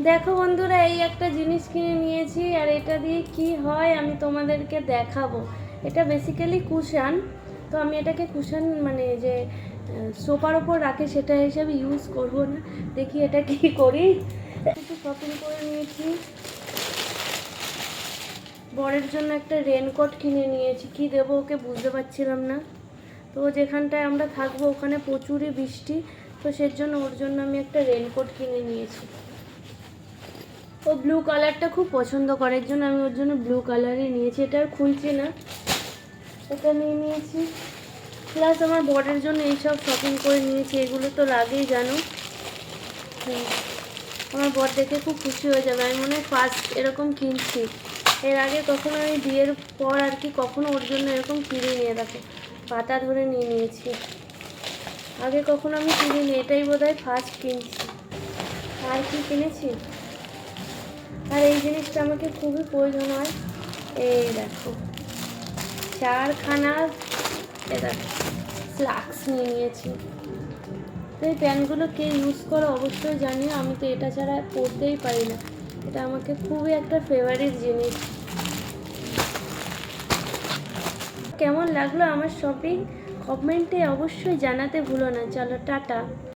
দেখো বন্ধুরা, এই একটা জিনিস কিনে নিয়েছি আর এটা দিয়ে কি হয় আমি তোমাদেরকে দেখাবো। এটা বেসিক্যালি কুশান। তো আমি এটাকে কুশান মানে যে সোফার ওপর রাখে সেটা হিসাবে ইউজ করব না। দেখি এটা কি করি। কিছু শপিং করে নিয়েছি। বরের জন্য একটা রেনকোট কিনে নিয়েছি, কি দেবো ওকে বুঝতে পারছিলাম না। তো যেখানটায় আমরা থাকবো ওখানে প্রচুরই বৃষ্টি, তো সেজন্য ওর জন্য আমি একটা রেনকোট কিনে নিয়েছি। ও ব্লু কালারটা খুব পছন্দ করে, এর জন্য আমি ওর জন্য ব্লু কালারই নিয়েছি। এটা আর খুলছি না, এটা নিয়ে নিয়েছি। প্লাস আমার বরের জন্য এইসব শপিং করে নিয়েছি, এগুলো তো লাগেই জানো। আমার বর দেখে খুব খুশি হয়ে যাবে, আমি মনে হয় ফার্স্ট এরকম কিনছি। এর আগে কখনো আমি বিয়ের পর আর কি কখনো ওর জন্য এরকম কিনিনি। দেখো পাতা ধরে নিয়ে নিয়েছি, আগে কখনো আমি কিনিনি, এটাই বোধহয় ফার্স্ট কিনছি। আর কি কিনেছি, আর এই জিনিসটা আমাকে খুবই প্রয়োজন হয়। এই দেখো চারখানা দেখো ফ্লাক্স নিয়ে নিয়েছি। তো এই প্যান্টগুলো কে ইউজ করো অবশ্যই জানিও, আমি তো এটা ছাড়া পরতেই পারি না। এটা আমাকে খুবই একটা ফেভারিট জিনিস। কেমন লাগলো আমার শপিং কমেন্টে অবশ্যই জানাতে ভুলো না। চলো টাটা।